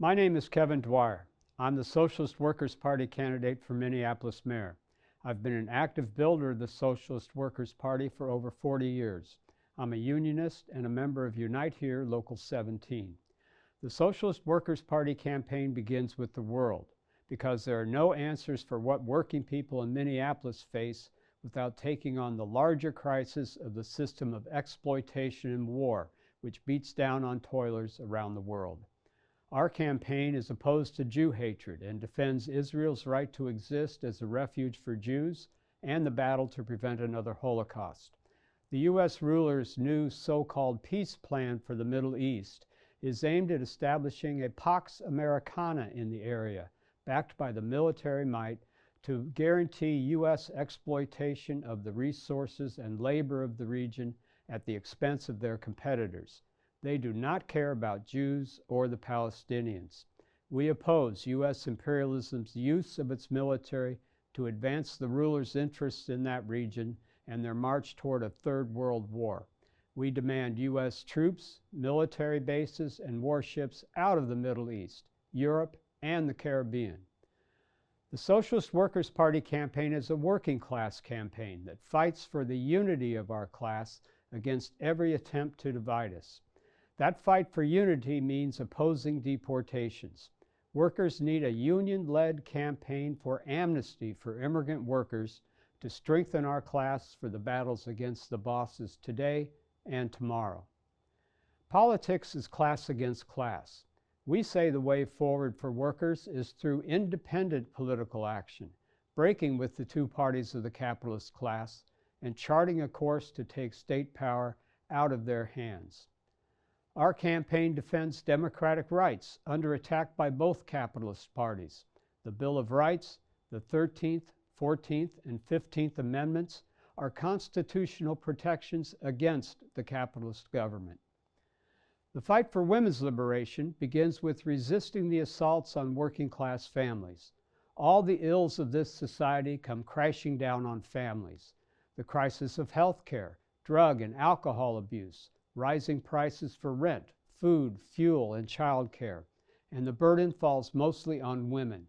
My name is Kevin Dwire. I'm the Socialist Workers' Party candidate for Minneapolis mayor. I've been an active builder of the Socialist Workers' Party for over 40 years. I'm a unionist and a member of Unite Here Local 17. The Socialist Workers' Party campaign begins with the world, because there are no answers for what working people in Minneapolis face without taking on the larger crisis of the system of exploitation and war, which beats down on toilers around the world. Our campaign is opposed to Jew hatred and defends Israel's right to exist as a refuge for Jews and the battle to prevent another Holocaust. The U.S. rulers' new so-called peace plan for the Middle East is aimed at establishing a Pax Americana in the area, backed by the military might, to guarantee U.S. exploitation of the resources and labor of the region at the expense of their competitors. They do not care about Jews or the Palestinians. We oppose U.S. imperialism's use of its military to advance the rulers' interests in that region and their march toward a third world war. We demand U.S. troops, military bases, and warships out of the Middle East, Europe, and the Caribbean. The Socialist Workers' Party campaign is a working class campaign that fights for the unity of our class against every attempt to divide us. That fight for unity means opposing deportations. Workers need a union-led campaign for amnesty for immigrant workers to strengthen our class for the battles against the bosses today and tomorrow. Politics is class against class. We say the way forward for workers is through independent political action, breaking with the two parties of the capitalist class and charting a course to take state power out of their hands. Our campaign defends democratic rights under attack by both capitalist parties. The Bill of Rights, the 13th, 14th, and 15th Amendments are constitutional protections against the capitalist government. The fight for women's liberation begins with resisting the assaults on working-class families. All the ills of this society come crashing down on families. The crisis of health care, drug and alcohol abuse, rising prices for rent, food, fuel, and child care, and the burden falls mostly on women.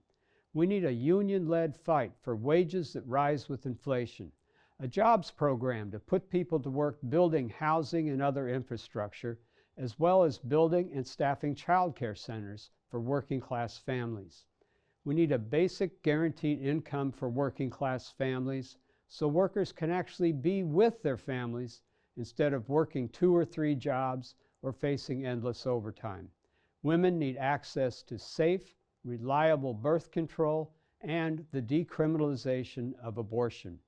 We need a union-led fight for wages that rise with inflation, a jobs program to put people to work building housing and other infrastructure, as well as building and staffing child care centers for working-class families. We need a basic guaranteed income for working-class families so workers can actually be with their families instead of working 2 or 3 jobs or facing endless overtime. Women need access to safe, reliable birth control and the decriminalization of abortion.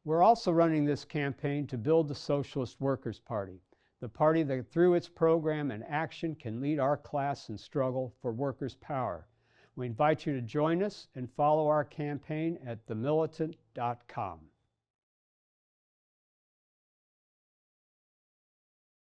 We're also running this campaign to build the Socialist Workers' Party, the party that through its program and action can lead our class in struggle for workers' power. We invite you to join us and follow our campaign at themilitant.com.